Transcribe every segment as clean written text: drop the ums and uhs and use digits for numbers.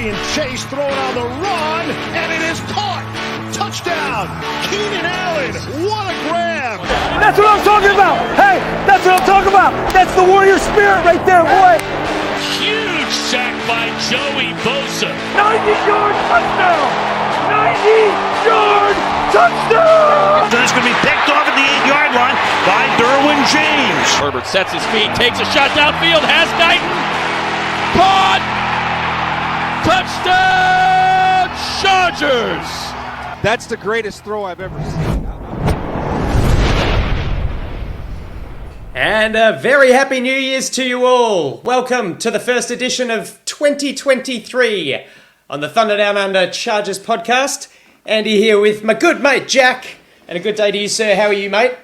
being chased, thrown on the run, and it is caught. Touchdown, Keenan Allen. What a grab. That's what I'm talking about. Hey, that's what I'm talking about. That's the warrior spirit right there, boy. Huge sack by Joey Bosa. 90-yard touchdown. 90-yard touchdown. That's going to be picked off at the 8-yard line by Derwin James. Herbert sets his feet, takes a shot downfield, has Guyton. Caught! Touchdown, Chargers! That's the greatest throw I've ever seen. And a very happy New Year's to you all. Welcome to the first edition of 2023 on the Thunder Down Under Chargers podcast. Andy here with my good mate Jack. And a good day to you, sir. How are you, mate?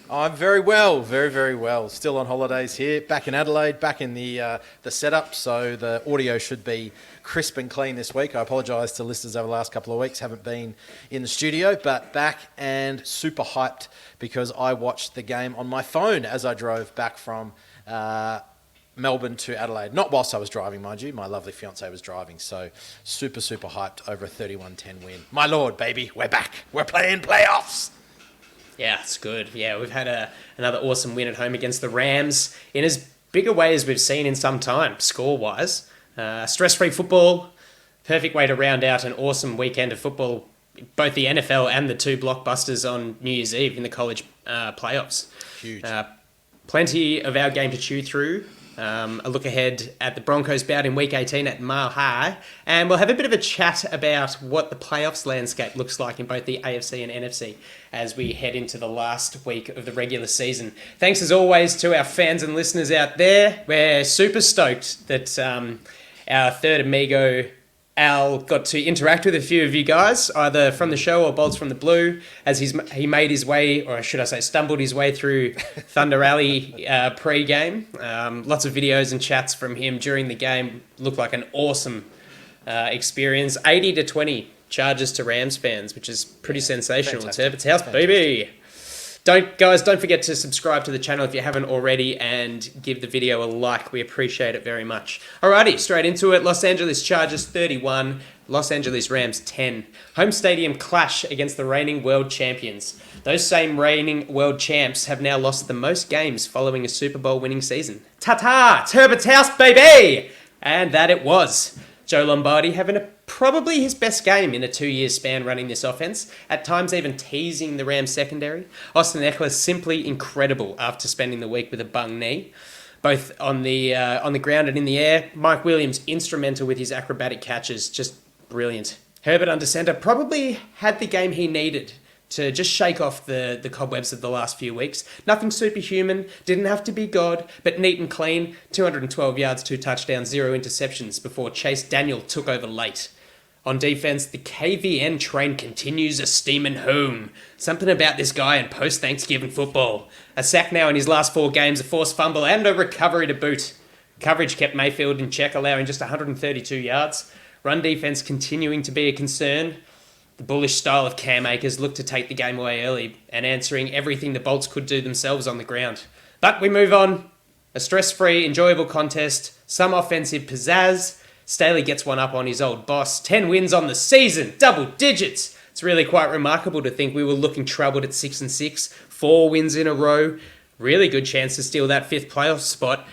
I'm very well, very well. Still on holidays here, back in Adelaide, back in the setup, so the audio should be crisp and clean this week. I apologise to listeners over the last couple of weeks, haven't been in the studio, but back and super hyped because I watched the game on my phone as I drove back from Melbourne to Adelaide. Not whilst I was driving, mind you. My lovely fiancée was driving, so super hyped over a 31-10 win. My lord, baby, we're back. We're playing playoffs. Yeah, it's good. Yeah, we've had another awesome win at home against the Rams in as big a way as we've seen in some time, score-wise. Stress-free football, perfect way to round out an awesome weekend of football, both the NFL and the two blockbusters on New Year's Eve in the college playoffs. Huge. Plenty of our game to chew through. A look ahead at the Broncos bout in Week 18 at Mile High. And we'll have a bit of a chat about what the playoffs landscape looks like in both the AFC and NFC as we head into the last week of the regular season. Thanks as always to our fans and listeners out there. We're super stoked that our third amigo Al got to interact with a few of you guys, either from the show or Bolts from the Blue, as he made his way, or should I say stumbled his way through Thunder Alley pre-game. Lots of videos and chats from him during the game. Looked like an awesome experience. 80-20 Chargers to Rams fans, which is pretty sensational. Fantastic. It's Herbert's house, baby. Don't forget to subscribe to the channel if you haven't already and give the video a like. We appreciate it very much. Alrighty, straight into it. Los Angeles Chargers 31, Los Angeles Rams 10. Home stadium clash against the reigning world champions. Those same reigning world champs have now lost the most games following a Super Bowl winning season. Ta-ta! It's Herbert's house, baby! And that it was. Joe Lombardi having probably his best game in a 2-year span running this offense, at times even teasing the Rams secondary. Austin Eckler simply incredible after spending the week with a bung knee, both on the ground and in the air. Mike Williams instrumental with his acrobatic catches, just brilliant. Herbert under center probably had the game he needed to just shake off the cobwebs of the last few weeks. Nothing superhuman, didn't have to be God, but neat and clean. 212 yards, 2 touchdowns, 0 interceptions before Chase Daniel took over late. On defense, the KVN train continues a steaming home. Something about this guy in post-Thanksgiving football. A sack now in his last 4 games, a forced fumble, and a recovery to boot. Coverage kept Mayfield in check, allowing just 132 yards. Run defense continuing to be a concern. The bullish style of Cam Akers looked to take the game away early and answering everything the Bolts could do themselves on the ground. But we move on. A stress-free, enjoyable contest, some offensive pizzazz. Staley gets one up on his old boss. 10 wins on the season, double digits. It's really quite remarkable to think we were looking troubled at 6-6, 4 wins in a row. Really good chance to steal that 5th playoff spot.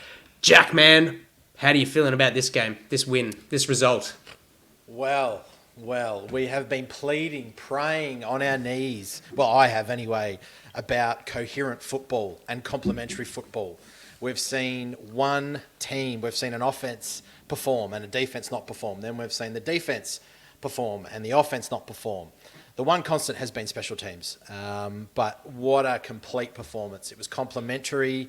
Jack, man, how are you feeling about this game, this win, this result? Well, we have been pleading, praying on our knees, well, I have anyway, about coherent football and complementary football. We've seen one team, we've seen an offense perform and a defense not perform. Then we've seen the defense perform and the offense not perform. The one constant has been special teams, but what a complete performance. It was complementary.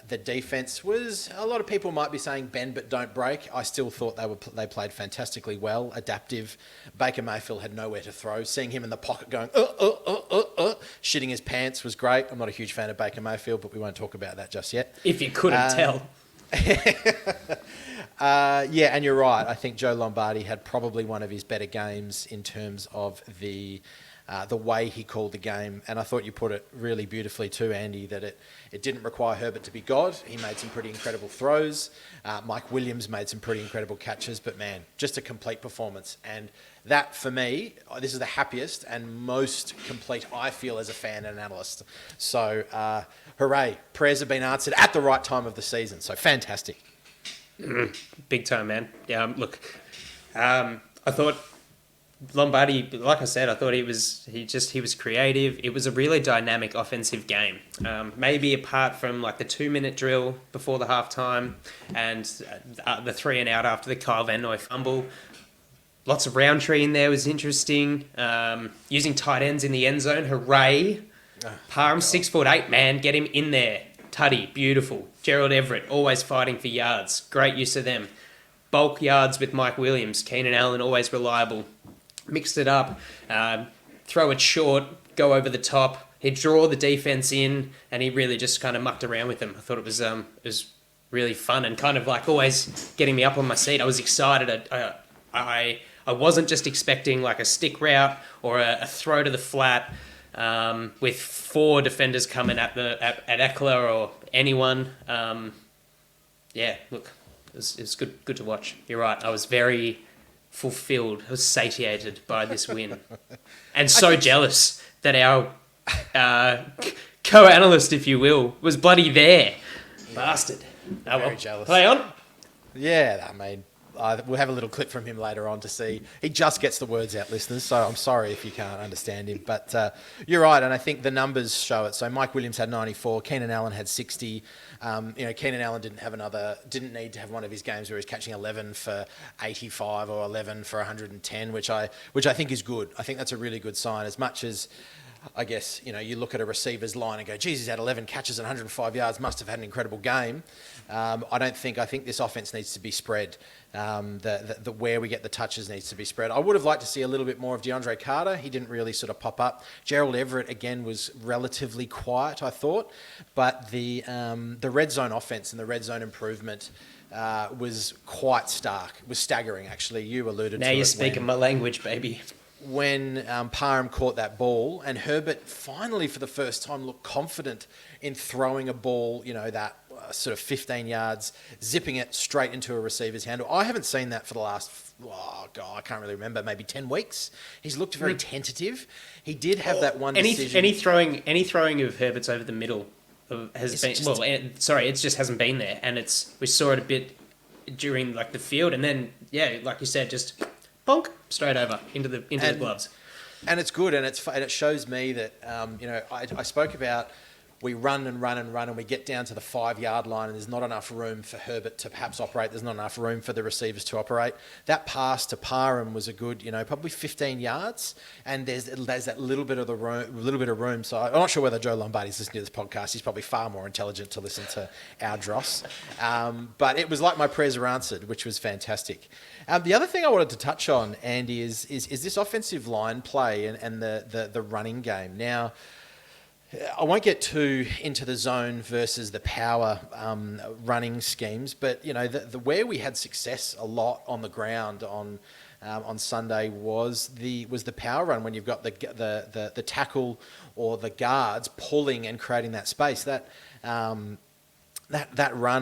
The defense was, a lot of people might be saying bend but don't break. I still thought they played fantastically well, adaptive. Baker Mayfield had nowhere to throw. Seeing him in the pocket going, shitting his pants was great. I'm not a huge fan of Baker Mayfield, but we won't talk about that just yet. If you couldn't tell. Yeah, and you're right. I think Joe Lombardi had probably one of his better games in terms of the the way he called the game. And I thought you put it really beautifully too, Andy, that it didn't require Herbert to be God. He made some pretty incredible throws. Mike Williams made some pretty incredible catches, but man, just a complete performance. And that, for me, this is the happiest and most complete I feel as a fan and an analyst. So, hooray. Prayers have been answered at the right time of the season. So, fantastic. Big time, man. Yeah, look, I thought Lombardi, like I said, I thought he was creative. It was a really dynamic offensive game. Maybe apart from like the 2-minute drill before the halftime and the 3 and out after the Kyle Van Noy fumble. Lots of Roundtree in there was interesting. Using tight ends in the end zone, hooray. Parham, 6'8", man, get him in there. Tuddy, beautiful. Gerald Everett, always fighting for yards. Great use of them. Bulk yards with Mike Williams. Keenan Allen, always reliable. Mixed it up. Throw it short, go over the top. He'd draw the defense in, and he really just kind of mucked around with them. I thought it was really fun and kind of like always getting me up on my seat. I was excited. I wasn't just expecting like a stick route or a throw to the flat with 4 defenders coming at Eckler or anyone. Yeah, look, it was good to watch. You're right. I was very fulfilled. I was satiated by this win, and so jealous that our co-analyst, if you will, was bloody there. Bastard. Very jealous. Play on. Yeah, I mean, we'll have a little clip from him later on to see. He just gets the words out, listeners, so I'm sorry if you can't understand him. But you're right, and I think the numbers show it. So Mike Williams had 94, Keenan Allen had 60. Keenan Allen didn't need to have one of his games where he's catching 11 for 85 or 11 for 110, which I think is good. I think that's a really good sign. As much as, I guess, you look at a receiver's line and go, geez, he's had 11 catches and 105 yards, must have had an incredible game. I think this offense needs to be spread. The where we get the touches needs to be spread. I would have liked to see a little bit more of DeAndre Carter. He didn't really sort of pop up. Gerald Everett, again, was relatively quiet, I thought. But the red zone offense and the red zone improvement was quite stark. It was staggering, actually. You alluded to it. Now you're speaking my language, baby. When Parham caught that ball and Herbert finally for the first time looked confident in throwing a ball, that sort of 15 yards, zipping it straight into a receiver's handle. I haven't seen that for the last, I can't really remember, maybe 10 weeks. He's looked very tentative. He did have that one decision. Any throwing of Herbert's over the middle it just hasn't been there. And we saw it a bit during like the field and then, yeah, like you said, just bonk straight over into the gloves. And it's good, and it shows me that I spoke about we run and we get down to the 5-yard line and there's not enough room for Herbert to perhaps operate. There's not enough room for the receivers to operate. That pass to Parham was a good, probably 15 yards, and there's that little bit of room. So I'm not sure whether Joe Lombardi's listening to this podcast. He's probably far more intelligent to listen to our dross. But it was like my prayers are answered, which was fantastic. The other thing I wanted to touch on, Andy, is this offensive line play and the running game. Now, I won't get too into the zone versus the power running schemes, but the where we had success a lot on the ground on Sunday was the power run when you've got the tackle or the guards pulling and creating that space. That run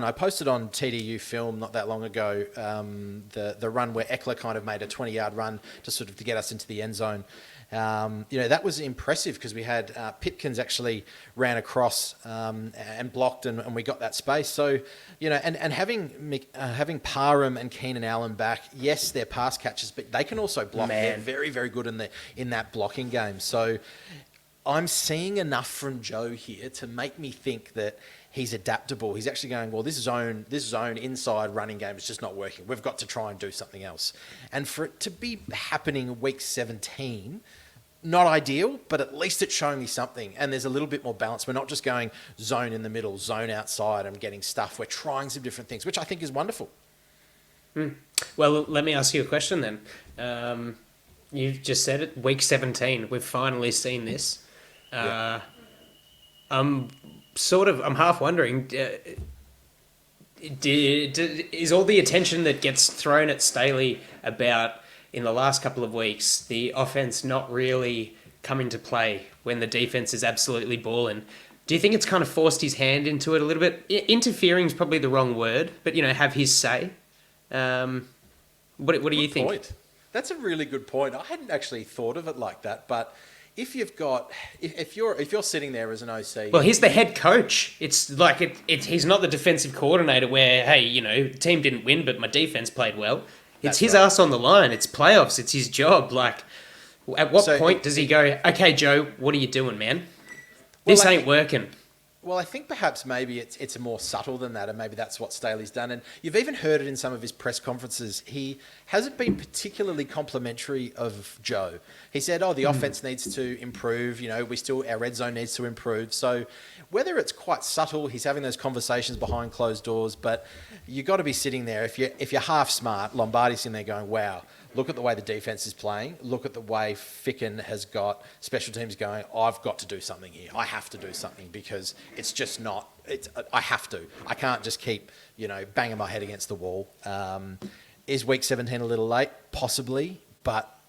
I posted on TDU Film not that long ago. The run where Eckler kind of made a 20-yard run to get us into the end zone. That was impressive because we had Pipkins actually ran across and blocked and we got that space. So, and having Parham and Keenan Allen back, yes, they're pass catchers, but they can also block. Man. They're very, very good in that blocking game. So I'm seeing enough from Joe here to make me think that he's adaptable. He's actually going, well, this zone inside running game is just not working. We've got to try and do something else. And for it to be happening week 17, not ideal, but at least it's showing me something. And there's a little bit more balance. We're not just going zone in the middle, zone outside and getting stuff. We're trying some different things, which I think is wonderful. Well, let me ask you a question then. You've just said it, week 17. We've finally seen this. Yeah. I'm half wondering, is all the attention that gets thrown at Staley about in the last couple of weeks, the offense not really come into play when the defense is absolutely balling. Do you think it's kind of forced his hand into it a little bit? Interfering is probably the wrong word, but, have his say. What do you think? Point. That's a really good point. I hadn't actually thought of it like that, but if you're sitting there as an OC, well, he's the head coach. It's like he's not the defensive coordinator where, hey, the team didn't win, but my defense played well. It's his ass on the line. It's playoffs. It's his job. Like, at what point does he go, okay, Joe, what are you doing, man? This ain't working. Well, I think perhaps maybe it's more subtle than that, and maybe that's what Staley's done. And you've even heard it in some of his press conferences. He hasn't been particularly complimentary of Joe. He said, the offense needs to improve. Our red zone needs to improve. So whether it's quite subtle, he's having those conversations behind closed doors, but you got to be sitting there. If you're half smart, Lombardi's in there going, wow, look at the way the defense is playing. Look at the way Ficken has got special teams going. I've got to do something here. I have to do something because it's just not. I have to. I can't just keep banging my head against the wall. Is week 17 a little late? Possibly, but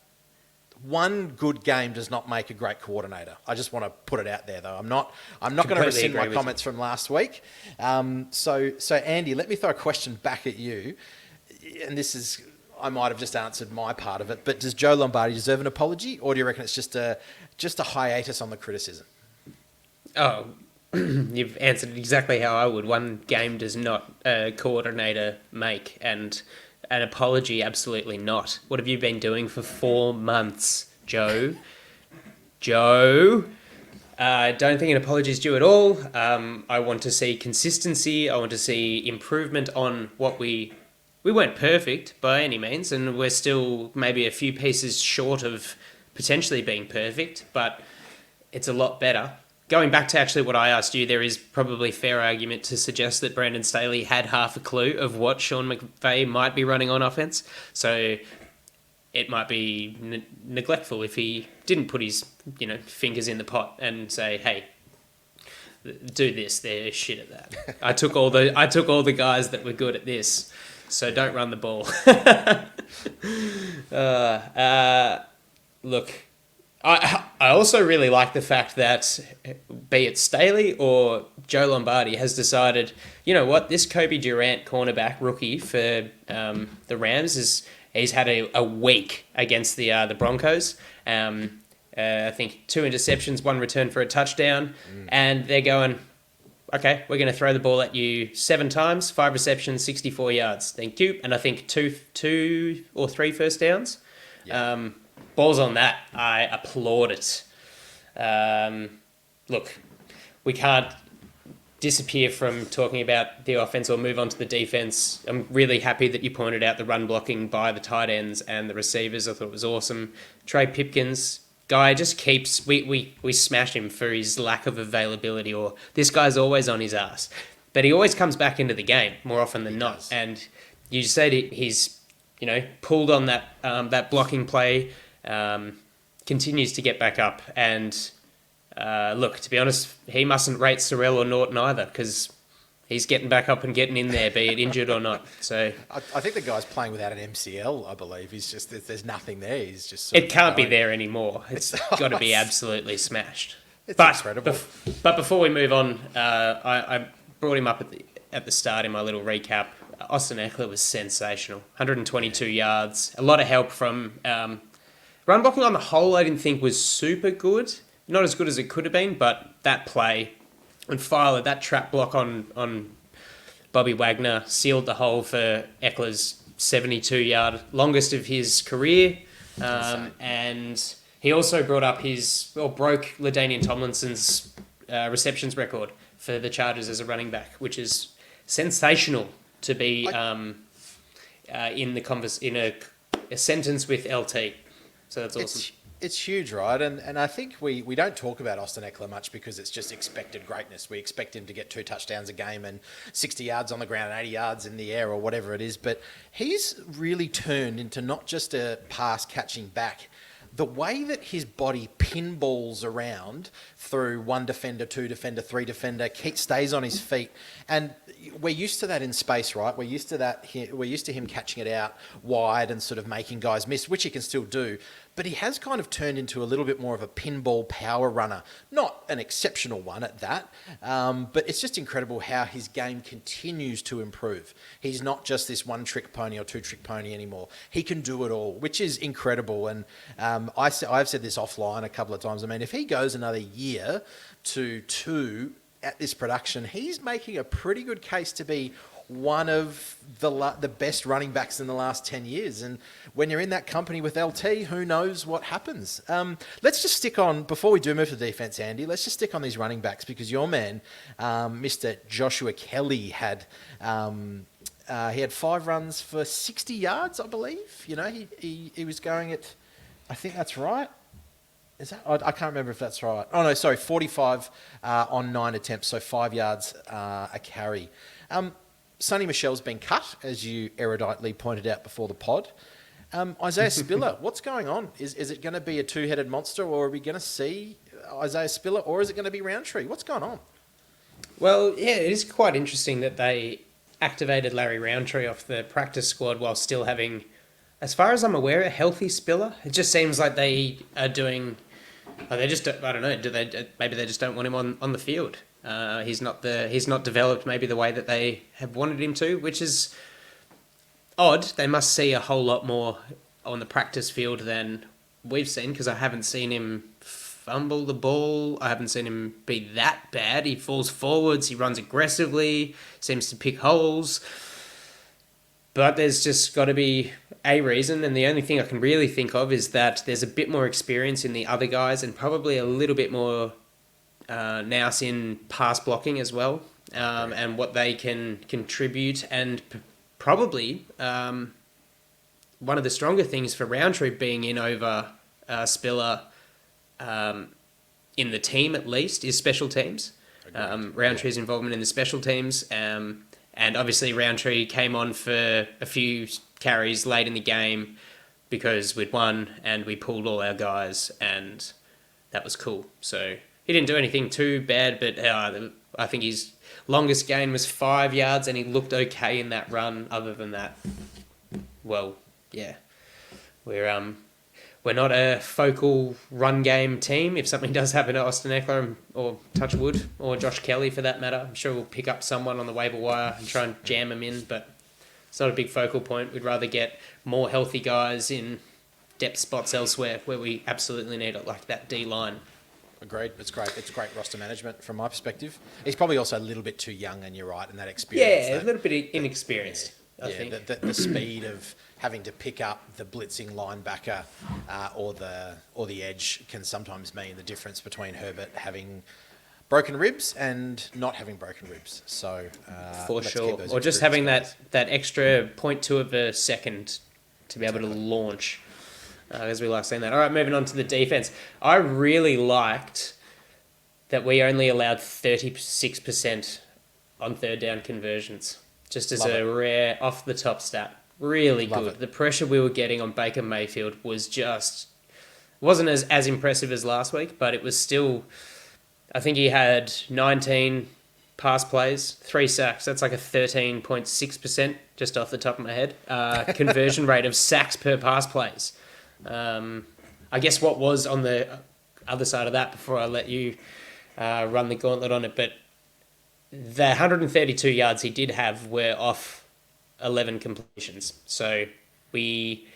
one good game does not make a great coordinator. I just want to put it out there, though. I'm not going to rescind my comments from last week. So Andy, let me throw a question back at you, and this is. I might have just answered my part of it, but does Joe Lombardi deserve an apology, or do you reckon it's just a hiatus on the criticism? Oh, you've answered exactly how I would. One game does not a coordinator make, and an apology, absolutely not. What have you been doing for 4 months, Joe? I don't think an apology is due at all. I want to see consistency. I want to see improvement on what we weren't perfect by any means, and we're still maybe a few pieces short of potentially being perfect, but it's a lot better. Going back to actually what I asked you, there is probably fair argument to suggest that Brandon Staley had half a clue of what Sean McVay might be running on offense, so it might be neglectful if he didn't put his fingers in the pot and say, hey, do this. They're shit at that. I took all the guys that were good at this. So don't run the ball. Look, I also really like the fact that be it Staley or Joe Lombardi has decided, you know what, this Kobe Durant cornerback rookie for the Rams he's had a week against the Broncos. I think 2 interceptions, 1 return for a touchdown, and they're going, okay, we're going to throw the ball at you 7 times, 5 receptions, 64 yards. Thank you. And I think 2 or 3 first downs. Yeah. Balls on that. I applaud it. Look, we can't disappear from talking about the offense or move on to the defense. I'm really happy that you pointed out the run blocking by the tight ends and the receivers. I thought it was awesome. Trey Pipkins, guy just keeps, we smash him for his lack of availability, or this guy's always on his ass. But he always comes back into the game more often than not. Does. And you said he's, pulled on that blocking play, continues to get back up. And look, to be honest, he mustn't rate Sorrell or Norton either, because he's getting back up and getting in there, be it injured or not. So I think the guy's playing without an MCL, I believe. He's just, there's nothing there. He's just it can't be there anymore. It's got to be absolutely smashed. It's incredible. But before we move on, I brought him up at the start in my little recap. Austin Eckler was sensational. 122 yards. A lot of help from run blocking on the whole. I didn't think was super good. Not as good as it could have been, but that play and Filer, that trap block on Bobby Wagner sealed the hole for Eckler's 72-yard, longest of his career. And he also broke LaDainian Tomlinson's receptions record for the Chargers as a running back, which is sensational to be in a sentence with LT. So that's awesome. It's huge, right? And I think we don't talk about Austin Eckler much because it's just expected greatness. We expect him to get 2 touchdowns a game and 60 yards on the ground and 80 yards in the air or whatever it is. But he's really turned into not just a pass-catching back. The way that his body pinballs around through 1 defender, 2 defender, 3 defender, stays on his feet. And we're used to that in space, right? We're used to him catching it out wide and sort of making guys miss, which he can still do. but he has kind of turned into a little bit more of a pinball power runner. Not an exceptional one at that, but it's just incredible how his game continues to improve. He's not just this one-trick pony or two-trick pony anymore. He can do it all, which is incredible. And I've said this offline a couple of times. I mean, if he goes another year to 2 at this production, he's making a pretty good case to be one of the best running backs in the last 10 years. And when you're in that company with LT, who knows what happens? Let's just stick on, before we do move to defense, Andy, let's just stick on these running backs, because your man, Mr. Joshua Kelly, had he had 5 runs for 60 yards, I believe. You know, he was going at, I think that's right. Is that? I can't remember if that's right. Oh, no, sorry, 45 on 9 attempts, so 5 yards a carry. Sonny Michel's been cut, as you eruditely pointed out before the pod. Isaiah Spiller, what's going on? Is it going to be a 2-headed monster, or are we going to see Isaiah Spiller, or is it going to be Roundtree? What's going on? Well, yeah, it is quite interesting that they activated Larry Roundtree off the practice squad while still having, as far as I'm aware, a healthy Spiller. It just seems like they are doing... they just don't, I don't know. Maybe they just don't want him on the field. He's not developed maybe the way that they have wanted him to, which is odd. They must see a whole lot more on the practice field than we've seen, because I haven't seen him fumble the ball. I haven't seen him be that bad. He falls forwards. He runs aggressively. Seems to pick holes. But there's just got to be a reason, and the only thing I can really think of is that there's a bit more experience in the other guys, and probably a little bit more nous in pass blocking as well, and what they can contribute, and probably one of the stronger things for Roundtree being in over Spiller in the team at least is special teams. Roundtree's involvement in the special teams, and obviously Roundtree came on for a few carries late in the game because we'd won and we pulled all our guys, and that was cool. So he didn't do anything too bad, but I think his longest gain was 5 yards, and he looked okay in that run. Other than that, well, yeah, we're not a focal run game team. If something does happen to Austin Eckler or Touchwood or Josh Kelly for that matter, I'm sure we'll pick up someone on the waiver wire and try and jam them in, but it's not a big focal point. We'd rather get more healthy guys in depth spots elsewhere where we absolutely need it, like that D-line. Agreed. It's great. It's great roster management from my perspective. He's probably also a little bit too young, and you're right, in that experience. Yeah, a little bit inexperienced, I think. The speed of having to pick up the blitzing linebacker or the edge can sometimes mean the difference between Herbert having broken ribs and not having broken ribs. So for sure, or just having that extra 0.2 of a second to be able to launch. As we like saying that. All right, moving on to the defense. I really liked that we only allowed 36% on third down conversions, just as a rare off-the-top stat. Really good. The pressure we were getting on Baker Mayfield was wasn't as impressive as last week, but it was still, I think he had 19 pass plays, 3 sacks. That's like a 13.6%, just off the top of my head. Conversion rate of sacks per pass plays. I guess what was on the other side of that before I let you run the gauntlet on it, but the 132 yards he did have were off 11 completions. So we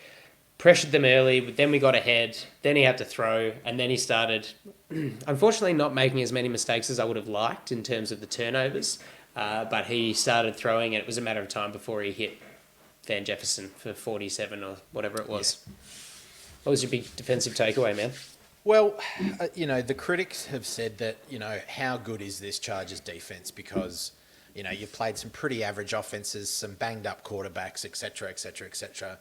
pressured them early, but then we got ahead, then he had to throw, and then he started, unfortunately, not making as many mistakes as I would have liked in terms of the turnovers, but he started throwing, and it was a matter of time before he hit Van Jefferson for 47 or whatever it was. Yeah. What was your big defensive takeaway, man? Well, the critics have said that, how good is this Chargers defense? Because, you've played some pretty average offenses, some banged up quarterbacks, etc., etc., etc.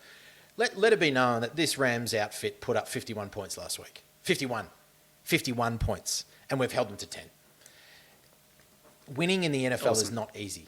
Let it be known that this Rams outfit put up 51 points last week. 51 points. And we've held them to 10. Winning in the NFL is not easy.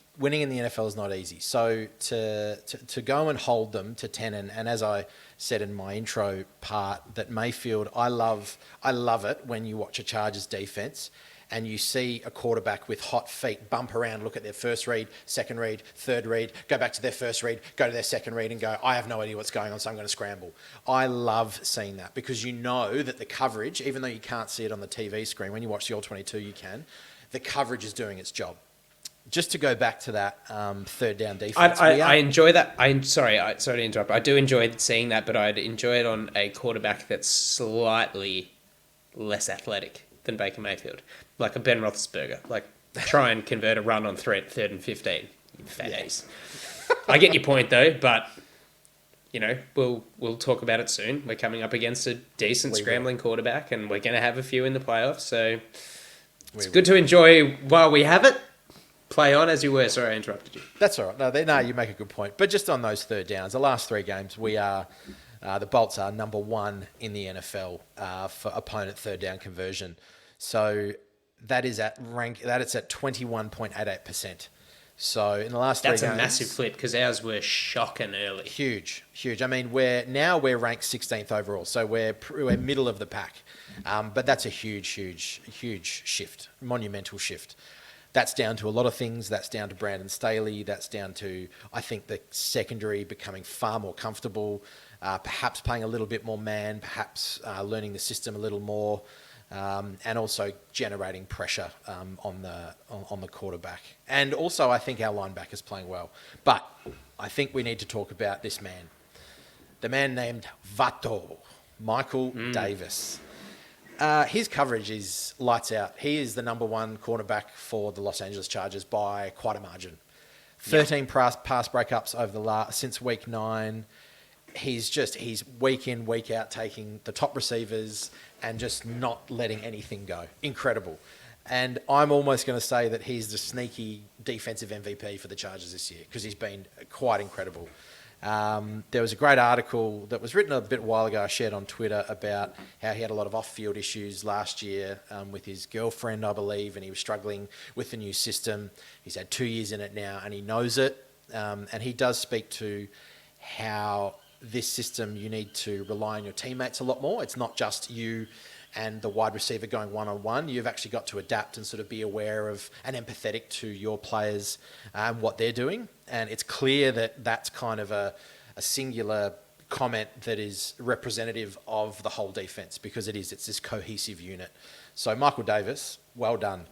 So to go and hold them to 10, and as I said in my intro part, that Mayfield, I love it when you watch a Chargers defense. and you see a quarterback with hot feet bump around, look at their first read, second read, third read, go back to their first read, go to their second read and go, I have no idea what's going on, so I'm going to scramble. I love seeing that because you know that the coverage, even though you can't see it on the TV screen, when you watch the All-22 you can, the coverage is doing its job. Just to go back to that third down defense. I enjoy that. Sorry to interrupt. I do enjoy seeing that, but I'd enjoy it on a quarterback that's slightly less athletic than Baker Mayfield, like a Ben Roethlisberger. Like, try and convert a run on third and 15. You fat ace. I get your point though, but you know, we'll talk about it soon. We're coming up against a decent scrambling quarterback, and we're going to have a few in the playoffs. So it's good to enjoy while we have it. Play on as you were. Sorry, I interrupted you. That's all right. No, you make a good point. But just on those third downs, the last 3 games, we are the Bolts are number 1 in the NFL for opponent third down conversion. So that is at 21.88%. So in the last 3 games, that's a massive flip because ours were shocking early. Huge. I mean, we're ranked 16th overall, so we're middle of the pack. But that's a huge shift, monumental shift. That's down to a lot of things. That's down to Brandon Staley. That's down to, I think, the secondary becoming far more comfortable, perhaps playing a little bit more man, perhaps learning the system a little more, and also generating pressure on the quarterback. And also, I think our linebackers playing well. But I think we need to talk about this man, the man named Vato, Michael Davis. His coverage is lights out. He is the number 1 cornerback for the Los Angeles Chargers by quite a margin. 13 pass breakups over since week 9. He's week in, week out taking the top receivers and just not letting anything go. Incredible. And I'm almost going to say that he's the sneaky defensive MVP for the Chargers this year because he's been quite incredible. There was a great article that was written a bit while ago I shared on Twitter about how he had a lot of off-field issues last year with his girlfriend, I believe, and he was struggling with the new system. He's had 2 years in it now and he knows it. And he does speak to how this system, you need to rely on your teammates a lot more. It's not just you and the wide receiver going one-on-one. You've actually got to adapt and sort of be aware of and empathetic to your players and what they're doing. And it's clear that that's kind of a singular comment that is representative of the whole defense because it's this cohesive unit. So Michael Davis, well done,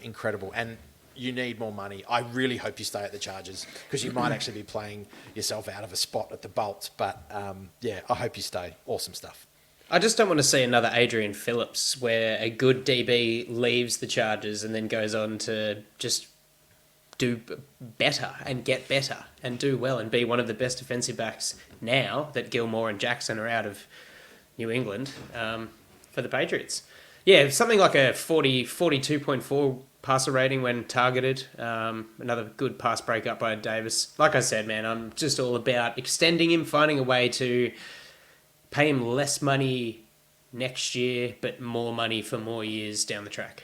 incredible. And you need more money. I really hope you stay at the Chargers because you might actually be playing yourself out of a spot at the Bolts. But I hope you stay. Awesome stuff. I just don't want to see another Adrian Phillips where a good DB leaves the Chargers and then goes on to just do better and get better and do well and be one of the best defensive backs now that Gilmore and Jackson are out of New England for the Patriots. Yeah, something like a 42.4 passer rating when targeted. Another good pass breakup by Davis. Like I said, man, I'm just all about extending him, finding a way to pay him less money next year, but more money for more years down the track.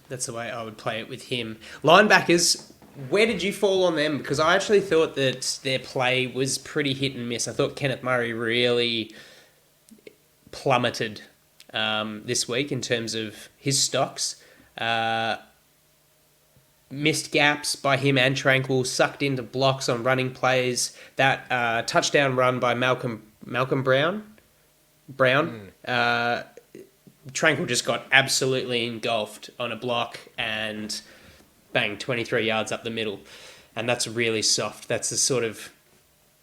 That's the way I would play it with him. Linebackers, where did you fall on them? Because I actually thought that their play was pretty hit and miss. I thought Kenneth Murray really plummeted this week in terms of his stocks. Missed gaps by him and Tranquil, sucked into blocks on running plays. That touchdown run by Malcolm Brown. Tranquil just got absolutely engulfed on a block and bang, 23 yards up the middle. And that's really soft. That's the sort of...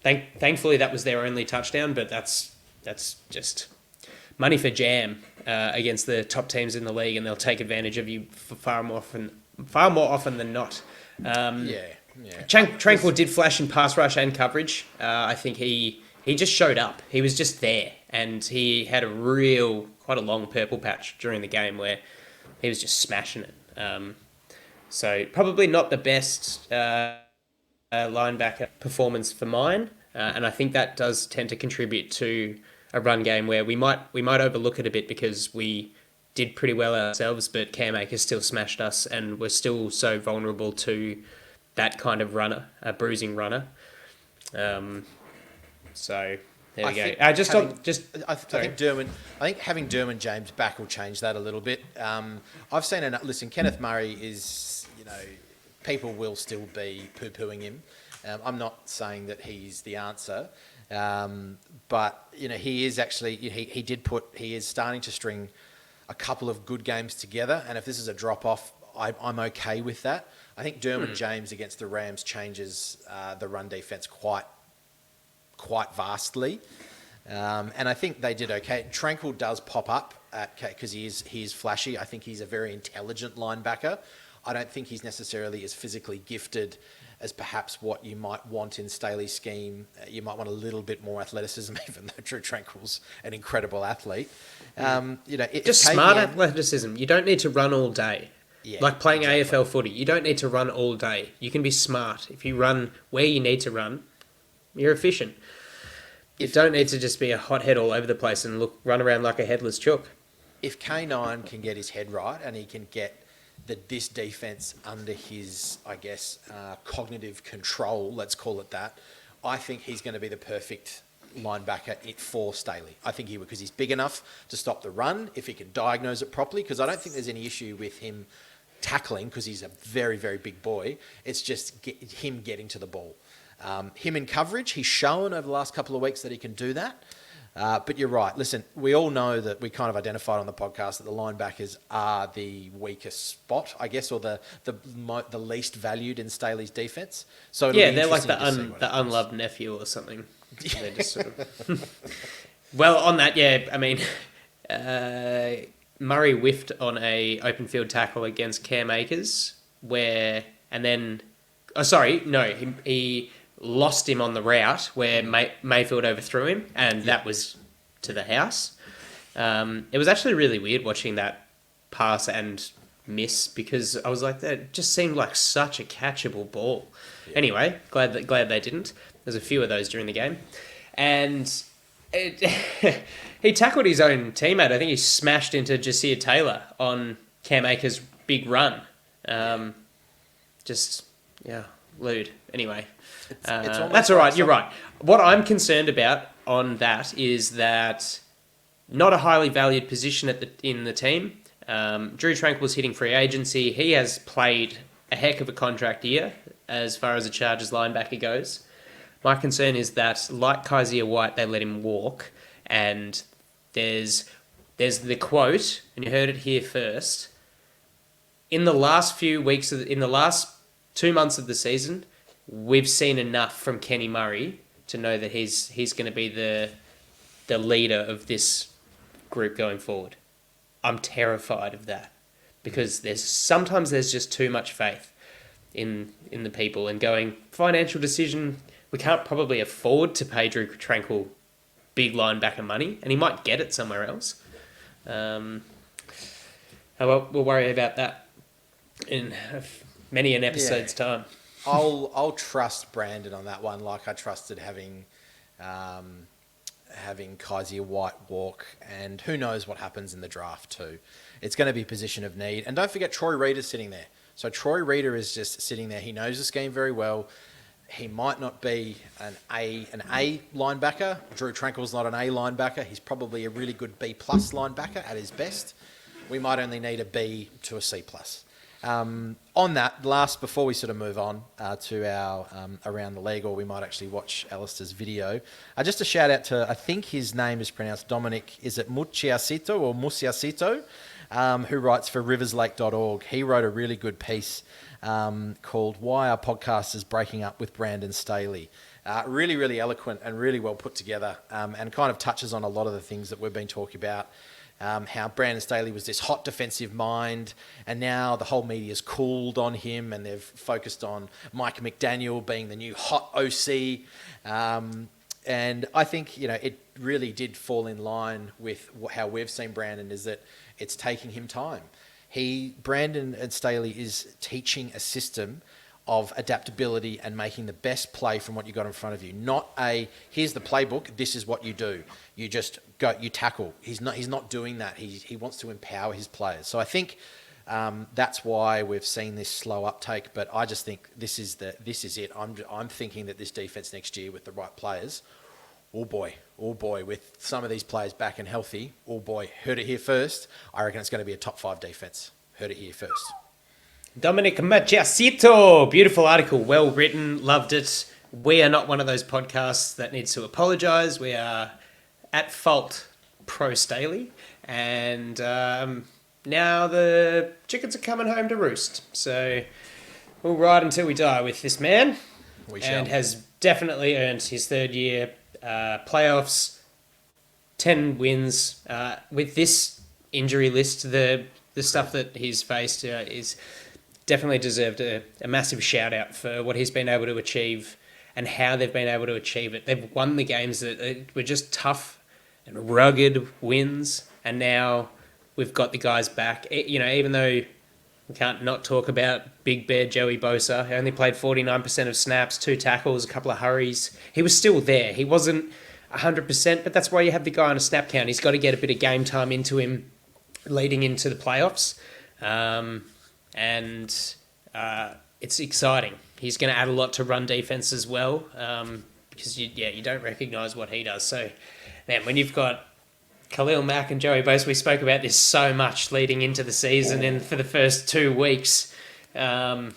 Thankfully, that was their only touchdown, but that's just money for jam against the top teams in the league, and they'll take advantage of you far more often than not. Tranquil did flash in pass rush and coverage. I think he just showed up. He was just there, and he had quite a long purple patch during the game where he was just smashing it. So probably not the best linebacker performance for mine, and I think that does tend to contribute to a run game where we might overlook it a bit because we did pretty well ourselves, but Cam Akers still smashed us, and we're still so vulnerable to that kind of runner, a bruising runner. So There we go. think I think having Derwin James back will change that a little bit. I've seen listen, Kenneth Murray is, people will still be poo-pooing him. I'm not saying that he's the answer, but he is actually he is starting to string a couple of good games together, and if this is a drop off, I'm okay with that. I think Derwin James against the Rams changes the run defense quite vastly, and I think they did okay. Tranquil does pop up because he is flashy. I think he's a very intelligent linebacker. I don't think he's necessarily as physically gifted as perhaps what you might want in Staley's scheme. You might want a little bit more athleticism, even though Drew Tranquil's an incredible athlete. Just smart athleticism. You don't need to run all day. Yeah, like playing AFL footy. You don't need to run all day. You can be smart. If you run where you need to run, you're efficient. You don't need to just be a hothead all over the place and run around like a headless chook. If K9 can get his head right and he can get this defense under his, I guess, cognitive control, let's call it that, I think he's going to be the perfect linebacker for Staley. I think he would, because he's big enough to stop the run if he can diagnose it properly, because I don't think there's any issue with him tackling because he's a very, very big boy. It's just him getting to the ball. Him in coverage, he's shown over the last couple of weeks that he can do that. But you're right. Listen, we all know that we kind of identified on the podcast that the linebackers are the weakest spot, I guess, or the least valued in Staley's defense. So they're like the unloved nephew or something. They're just sort of... Well, on that, I mean, Murray whiffed on a open field tackle against Cam Akers, he lost him on the route where Mayfield overthrew him, and that was to the house. It was actually really weird watching that pass and miss, because I was like, that just seemed like such a catchable ball. Yeah. Anyway, glad they didn't. There's a few of those during the game. And he tackled his own teammate. I think he smashed into Ja'Seer Taylor on Cam Akers' big run. Lewd. Anyway, that's all right. You're right. What I'm concerned about on that is that not a highly valued position in the team. Drew Tranquil's hitting free agency. He has played a heck of a contract year as far as a Chargers linebacker goes. My concern is that, like Kaiser White, they let him walk, and there's the quote, and you heard it here first. In the last 2 months of the season, we've seen enough from Kenny Murray to know that he's going to be the leader of this group going forward. I'm terrified of that, because sometimes there's just too much faith in the people, and going financial decision. We can't probably afford to pay Drew Tranquil big linebacker money, and he might get it somewhere else. We'll worry about that in many an episode's time. I'll trust Brandon on that one, like I trusted having Kaiser White walk, and who knows what happens in the draft too. It's going to be position of need, and don't forget Troy Reader's sitting there. So Troy Reader is just sitting there. He knows the scheme very well. He might not be an A linebacker. Drew Tranquil's not an A linebacker. He's probably a really good B+ linebacker at his best. We might only need a B to a C+. On that, before we sort of move on to our Around the League, or we might actually watch Alistair's video, just a shout out to, I think his name is pronounced Dominic, is it Muciacito or Musiacito, who writes for riverslake.org. He wrote a really good piece called Why Are Podcasters Breaking Up with Brandon Staley? Really, really eloquent and really well put together, and kind of touches on a lot of the things that we've been talking about. How Brandon Staley was this hot defensive mind, and now the whole media's cooled on him, and they've focused on Mike McDaniel being the new hot OC. And I think, it really did fall in line with how we've seen Brandon, is that it's taking him time. Brandon and Staley is teaching a system of adaptability and making the best play from what you got in front of you. Not here's the playbook, this is what you do. You just go, you tackle. He's not doing that. He wants to empower his players. So I think that's why we've seen this slow uptake. But I just think this is it. I'm thinking that this defense next year with the right players oh boy, with some of these players back and healthy, oh boy, heard it here first. I reckon it's going to be a top 5 defense. Heard it here first. Dominic Maciasito, beautiful article, well written, loved it. We are not one of those podcasts that needs to apologise. We are at fault pro Staley, and now the chickens are coming home to roost. So we'll ride until we die with this man. We shall. And has definitely earned his third year playoffs, 10 wins. With this injury list, the stuff that he's faced is definitely deserved a massive shout out for what he's been able to achieve and how they've been able to achieve it. They've won the games that were just tough and rugged wins, and now we've got the guys back. Even though we can't not talk about Big Bear Joey Bosa. He only played 49% of snaps, 2 tackles, a couple of hurries. He was still there. He wasn't 100%, but that's why you have the guy on a snap count. He's got to get a bit of game time into him leading into the playoffs. It's exciting. He's going to add a lot to run defense as well, because you don't recognise what he does. So, man, when you've got Khalil Mack and Joey Bosa, we spoke about this so much leading into the season and for the first 2 weeks. Now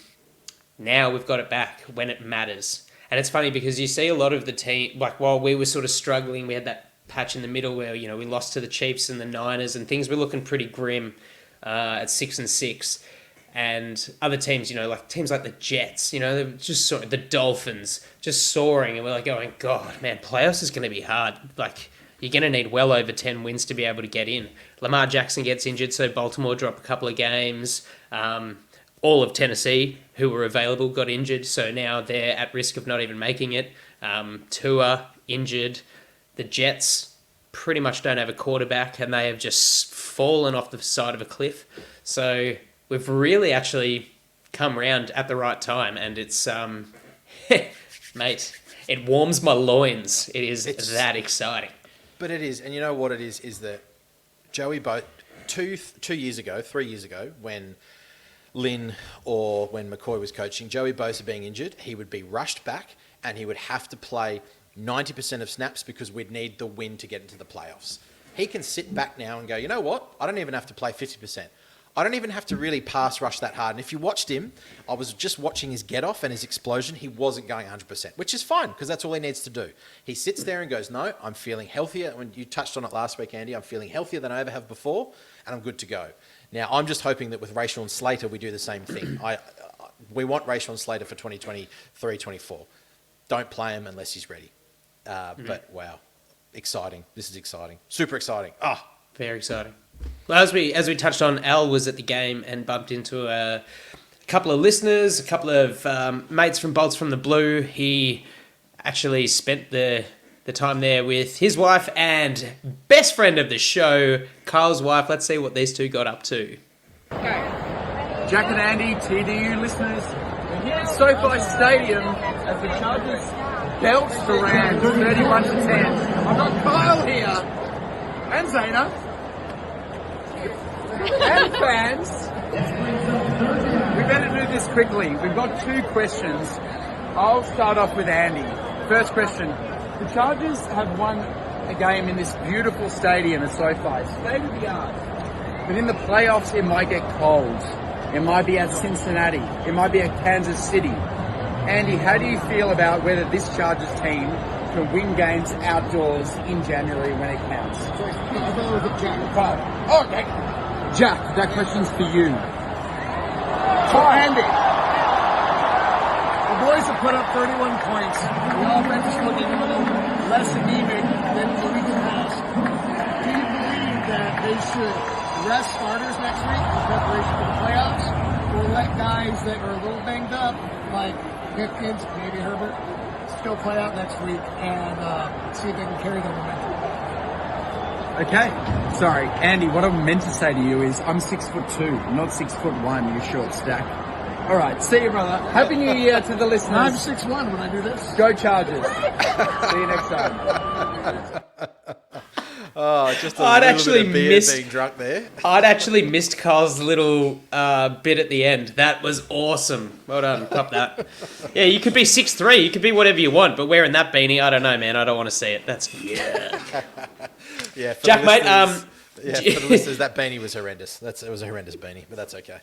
we've got it back when it matters. And it's funny because you see a lot of the team, like while we were sort of struggling, we had that patch in the middle where, we lost to the Chiefs and the Niners and things were looking pretty grim at 6-6. And other teams, like teams like the Jets, they're just sort of the Dolphins just soaring. And we're like going, God, man, playoffs is going to be hard. Like, you're going to need well over 10 wins to be able to get in. Lamar Jackson gets injured, so Baltimore drop a couple of games. All of Tennessee, who were available, got injured, so now they're at risk of not even making it. Tua, injured. The Jets pretty much don't have a quarterback, and they have just fallen off the side of a cliff. So we've really actually come round at the right time, and it's, mate, it warms my loins. It's that exciting. But it is, and you know what it is that Joey Bosa, 3 years ago, when Lynn or when McCoy was coaching, Joey Bosa being injured, he would be rushed back and he would have to play 90% of snaps because we'd need the win to get into the playoffs. He can sit back now and go, you know what? I don't even have to play 50%. I don't even have to really pass rush that hard. And if you watched him, I was just watching his get off and his explosion. He wasn't going 100%, which is fine because that's all he needs to do. He sits there and goes, no, I'm feeling healthier. When you touched on it last week, Andy, I'm feeling healthier than I ever have before and I'm good to go. Now, I'm just hoping that with Rashawn Slater, we do the same thing. We want Rashawn Slater for 2023-24. Don't play him unless he's ready. But wow, exciting. This is exciting. Super exciting. Very exciting. Well, as we touched on, Al was at the game and bumped into a couple of listeners, a couple of mates from Bolts from the Blue. He actually spent the time there with his wife and best friend of the show, Kyle's wife. Let's see what these two got up to. Jack and Andy, TDU listeners, we're here at SoFi Stadium as the Chargers belt the Rams 31-10. I've got Kyle here and Zayna and fans. We better do this quickly. We've got 2 questions. I'll start off with Andy. First question. The Chargers have won a game in this beautiful stadium at SoFi, state of the art. But in the playoffs, it might get cold. It might be at Cincinnati. It might be at Kansas City. Andy, how do you feel about whether this Chargers team can win games outdoors in January when it counts? I thought it was a Jack. Oh, okay. Jack, that question's for you. For Andy. The boys have put up 31 points. The offense is looking a little less anemic than the week past. Do you believe that they should rest starters next week in preparation for the playoffs, or let guys that are a little banged up, like Pickens, maybe Herbert, still play out next week and see if they can carry their momentum? Okay. Sorry, Andy, what I meant to say to you is I'm 6'2", not 6'1", you short stack. All right, see you, brother. Happy New Year to the listeners. I'm 6'1" when I do this. Go Chargers. See you next time. Oh, just a I'd little actually bit of beer missed- being drunk there. I'd actually missed Carl's little bit at the end. That was awesome. Well done. Cop that. Yeah, you could be 6'3". You could be whatever you want, but wearing that beanie, I don't know, man. I don't want to see it. That's... Yeah, for Jack, the mate, listeners- for the listeners, that beanie was horrendous. It was a horrendous beanie, but that's okay.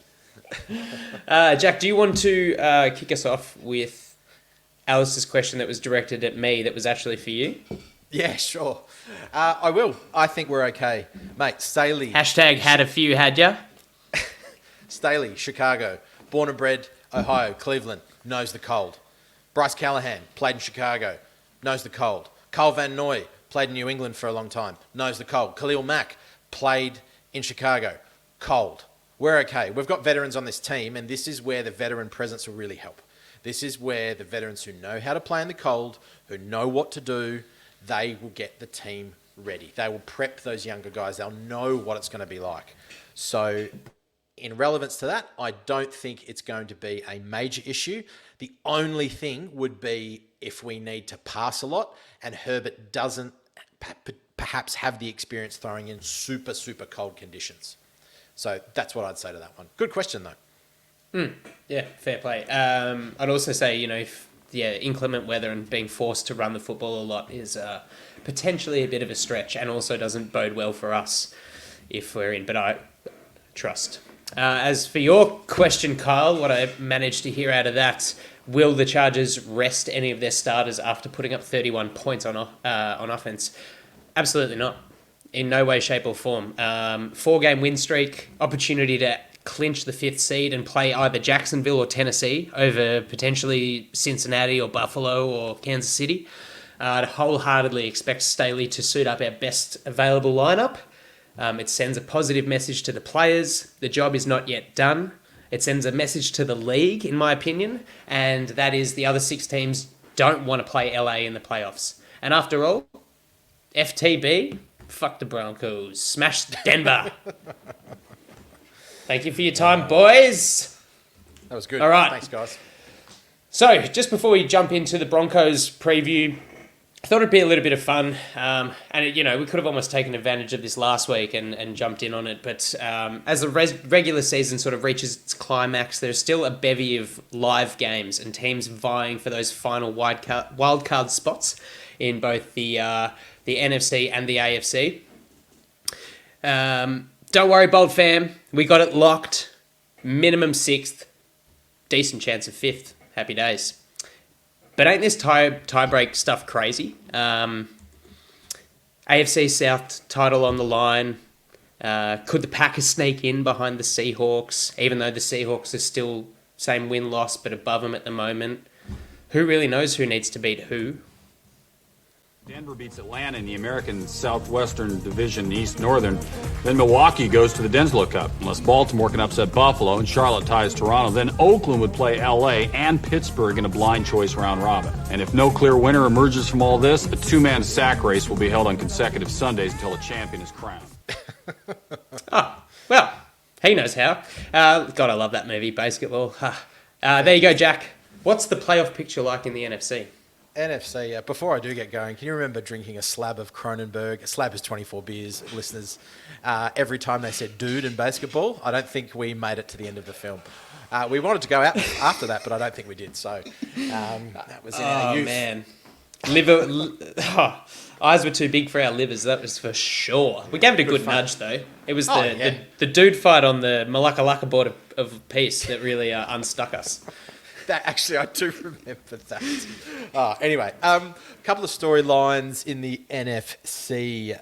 Jack, do you want to kick us off with Alice's question that was directed at me that was actually for you? Yeah, sure. I will. I think we're okay. Mate, Staley. Hashtag had a few, had ya? Staley, Chicago. Born and bred, Ohio, Cleveland. Knows the cold. Bryce Callahan, played in Chicago. Knows the cold. Carl Van Noy, played in New England for a long time. Knows the cold. Khalil Mack, played in Chicago. Cold. We're okay. We've got veterans on this team, and this is where the veteran presence will really help. This is where the veterans who know how to play in the cold, who know what to do, they will get the team ready. They will prep those younger guys. They'll know what it's going to be like. So in relevance to that, I don't think it's going to be a major issue. The only thing would be if we need to pass a lot and Herbert doesn't perhaps have the experience throwing in super, super cold conditions. So that's what I'd say to that one. Good question, though. Yeah, fair play. I'd also say, if inclement weather and being forced to run the football a lot is potentially a bit of a stretch and also doesn't bode well for us if we're in, but I trust. As for your question, Kyle, what I managed to hear out of that, will the Chargers rest any of their starters after putting up 31 points on offense? Absolutely not. In no way, shape or form. 4-game win streak, opportunity to clinch the 5th seed and play either Jacksonville or Tennessee over potentially Cincinnati or Buffalo or Kansas City. I'd wholeheartedly expect Staley to suit up our best available lineup. It sends a positive message to the players. The job is not yet done. It sends a message to the league, in my opinion, and that is the other 6 teams don't want to play LA in the playoffs. And after all, FTB, fuck the Broncos. Smash Denver. Thank you for your time, boys. That was good. All right. Thanks, guys. So, just before we jump into the Broncos preview, I thought it'd be a little bit of fun. And, we could have almost taken advantage of this last week and jumped in on it. But as the regular season sort of reaches its climax, there's still a bevy of live games and teams vying for those final wildcard spots in both the NFC and the AFC. Don't worry, Bold fam. We got it locked. Minimum 6th. Decent chance of 5th. Happy days. But ain't this tie-break stuff crazy? AFC South title on the line. Could the Packers sneak in behind the Seahawks, even though the Seahawks are still same win-loss but above them at the moment? Who really knows who needs to beat who? Denver beats Atlanta in the American Southwestern Division East Northern. Then Milwaukee goes to the Denslow Cup. Unless Baltimore can upset Buffalo and Charlotte ties Toronto, then Oakland would play LA and Pittsburgh in a blind choice round robin. And if no clear winner emerges from all this, a 2-man sack race will be held on consecutive Sundays until a champion is crowned. Oh, well, he knows how. God, I love that movie, Basketball. There you go, Jack. What's the playoff picture like in the NFC? NFC, before I do get going, can you remember drinking a slab of Kronenberg? A slab is 24 beers, listeners. Every time they said dude in Basketball, I don't think we made it to the end of the film. We wanted to go out after that, but I don't think we did. So that was in our youth. Oh, man. Eyes were too big for our livers, that was for sure. We gave it a good nudge, though. It was the dude fight on the Malacca Lacca board of peace that really unstuck us. That actually, I do remember that. Anyway, a couple of storylines in the NFC,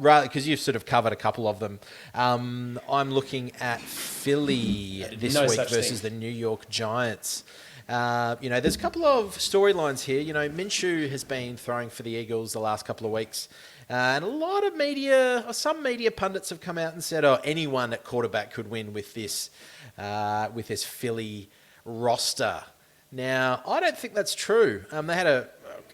right? Because you've sort of covered a couple of them. I'm looking at Philly this week versus the New York Giants. There's a couple of storylines here. Minshew has been throwing for the Eagles the last couple of weeks. And a lot of media, or some media pundits have come out and said, anyone at quarterback could win with this Philly roster. Now, I don't think that's true. They had a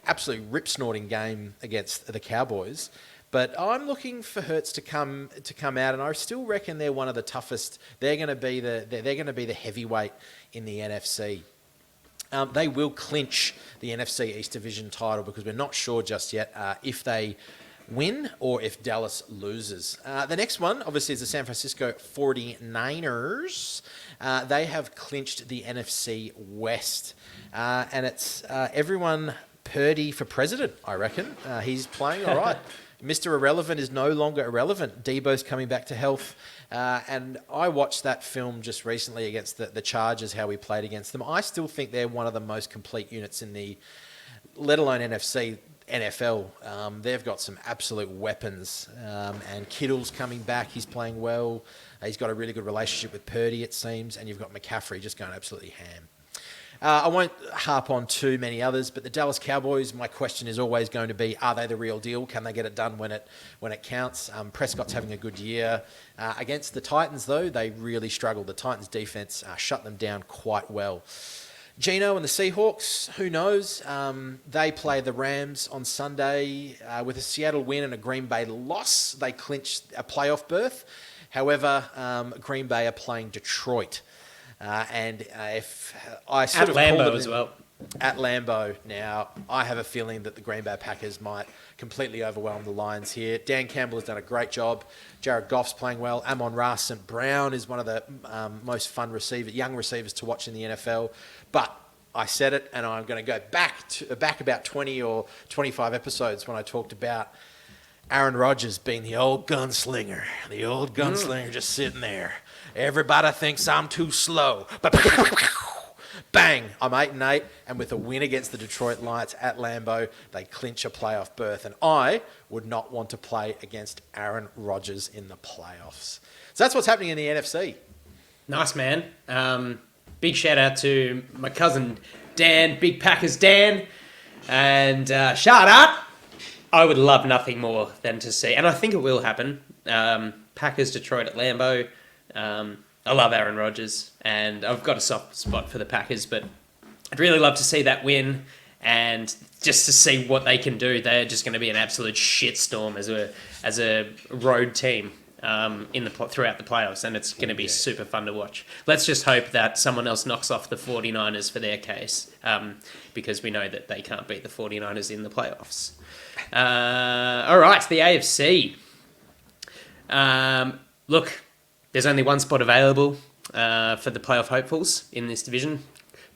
absolute rip-snorting game against the Cowboys, but I'm looking for Hurts to come out, and I still reckon they're one of the toughest. They're going to be the heavyweight in the NFC. They will clinch the NFC East Division title because we're not sure just yet if they win or if Dallas loses. The next one, obviously, is the San Francisco 49ers. They have clinched the NFC West. And it's everyone Purdy for president, I reckon. He's playing all right. Mr. Irrelevant is no longer irrelevant. Debo's coming back to health. And I watched that film just recently against the Chargers, how we played against them. I still think they're one of the most complete units in the, let alone NFC, NFL. They've got some absolute weapons. And Kittle's coming back. He's playing well. He's got a really good relationship with Purdy, it seems. And you've got McCaffrey just going absolutely ham. I won't harp on too many others, but the Dallas Cowboys, my question is always going to be, are they the real deal? Can they get it done when it counts? Prescott's having a good year. Against the Titans, though, they really struggled. The Titans' defense shut them down quite well. Geno and the Seahawks, who knows? They play the Rams on Sunday. With a Seattle win and a Green Bay loss, they clinched a playoff berth. However, Green Bay are playing Detroit. If I sort of Lambeau as well. At Lambeau. Now, I have a feeling that the Green Bay Packers might completely overwhelm the Lions here. Dan Campbell has done a great job. Jared Goff's playing well. Amon-Ra St. Brown is one of the most fun young receivers to watch in the NFL. But I said it, and I'm going to go back about 20 or 25 episodes when I talked about Aaron Rodgers being the old gunslinger. The old gunslinger just sitting there. Everybody thinks I'm too slow. Bang, I'm 8-8, and with a win against the Detroit Lions at Lambeau, they clinch a playoff berth. And I would not want to play against Aaron Rodgers in the playoffs. So that's what's happening in the NFC. Nice, man. Big shout out to my cousin Dan, Big Packers Dan. And shout out. I would love nothing more than to see, and I think it will happen, Packers Detroit at Lambeau. I love Aaron Rodgers, and I've got a soft spot for the Packers, but I'd really love to see that win and just to see what they can do. They're just going to be an absolute shitstorm as a road team throughout the playoffs, and it's going to be super fun to watch. Let's just hope that someone else knocks off the 49ers for their case, because we know that they can't beat the 49ers in the playoffs. All right, the AFC. Look, there's only one spot available for the playoff hopefuls in this division.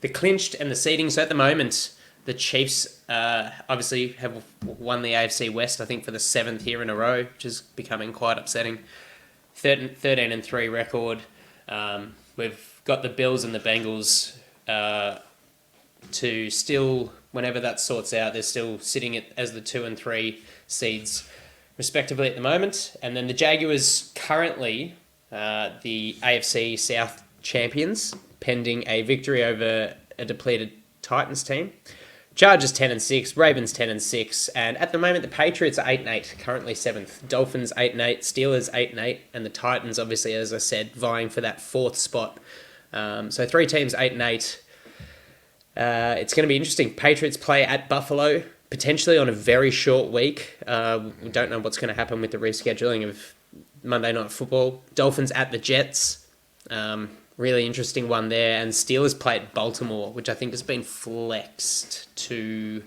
The clinched and the seeding. So at the moment, the Chiefs obviously have won the AFC West, I think, for the 7th year in a row, which is becoming quite upsetting. 13-3 record. We've got the Bills and the Bengals to still, whenever that sorts out, they're still sitting as the 2 and 3 seeds respectively at the moment. And then the Jaguars currently the AFC South champions, pending a victory over a depleted Titans team. Chargers 10-6, Ravens 10-6, and at the moment the Patriots are 8-8, currently 7th. Dolphins 8-8, Steelers 8-8, and the Titans, obviously, as I said, vying for that 4th spot. So 3 teams 8-8. It's going to be interesting. Patriots play at Buffalo, potentially on a very short week. We don't know what's going to happen with the rescheduling of Monday Night Football. Dolphins at the Jets. Really interesting one there. And Steelers play at Baltimore, which I think has been flexed to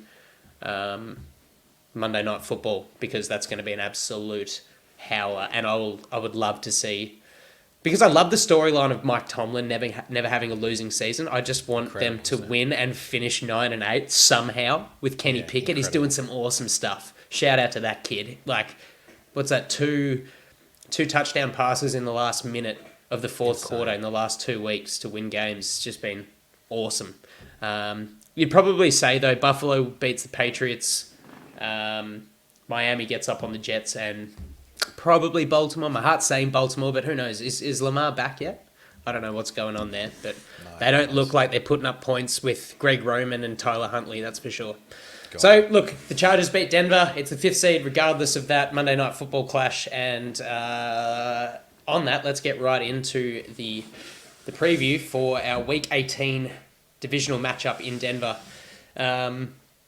Monday Night Football, because that's going to be an absolute howler. And I would love to see, because I love the storyline of Mike Tomlin never having a losing season. I just want them to win and finish 9-8 somehow with Kenny Pickett. He's doing some awesome stuff. Shout out to that kid. Like, what's that? Two touchdown passes in the last minute of the fourth quarter in the last 2 weeks to win games. It's just been awesome. You'd probably say, though, Buffalo beats the Patriots. Miami gets up on the Jets, and probably Baltimore. My heart's saying Baltimore, but who knows? Is Lamar back yet? I don't know what's going on there, but they don't look like they're putting up points with Greg Roman and Tyler Huntley, that's for sure. So, look, the Chargers beat Denver. It's the 5th seed, regardless of that Monday Night Football clash. And on that, let's get right into the preview for our Week 18 divisional matchup in Denver.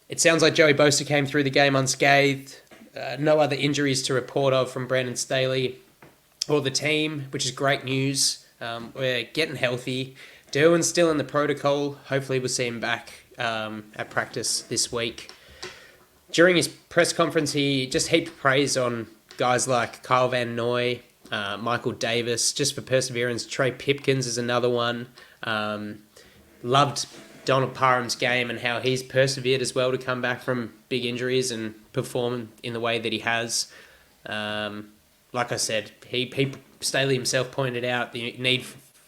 It sounds like Joey Bosa came through the game unscathed. No other injuries to report of from Brandon Staley or the team, which is great news. We're getting healthy. Derwin's still in the protocol. Hopefully we'll see him back at practice this week. during his press conference, he just heaped praise on guys like Kyle Van Noy, Michael Davis, just for perseverance. Trey Pipkins is another one. Loved Donald Parham's game and how he's persevered as well to come back from big injuries and perform in the way that he has. Like I said, Staley himself pointed out the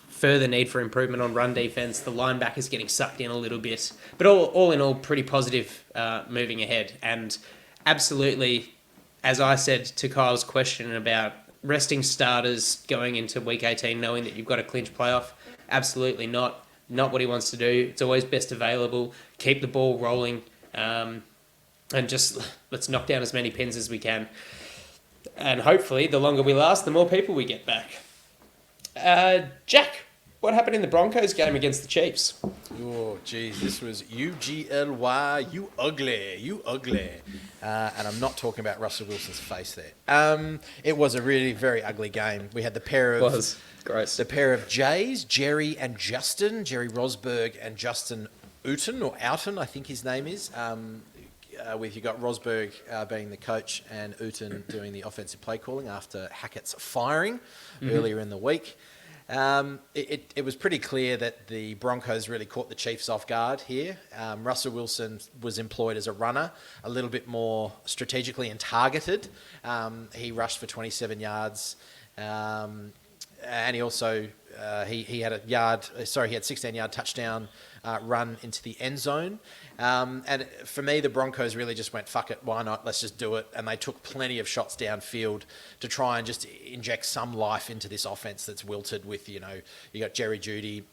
further need for improvement on run defense. The linebackers getting sucked in a little bit, but all in all, pretty positive moving ahead. And absolutely, as I said to Kyle's question about resting starters going into week 18, knowing that you've got a clinch playoff, absolutely not what he wants to do. It's always best available. Keep the ball rolling, and just let's knock down as many pins as we can. And hopefully, the longer we last, the more people we get back. Jack, what happened in the Broncos game against the Chiefs? Oh, geez, this was UGLY, you ugly. And I'm not talking about Russell Wilson's face there. It was a really very ugly game. We had the pair of... Was gross. The pair of Jays, Jerry and Justin, Jerry Rosberg and Justin Uten, or Outen, I think his name is. With you got Rosberg being the coach and Uten doing the offensive play calling after Hackett's firing earlier in the week. It was pretty clear that the Broncos really caught the Chiefs off guard here. Russell Wilson was employed as a runner, a little bit more strategically and targeted. He rushed for 27 yards, and he also he had a 16-yard touchdown run into the end zone. And for me, the Broncos really just went, fuck it, why not? Let's just do it. And they took plenty of shots downfield to try and just inject some life into this offense that's wilted with, you got Jerry Jeudy,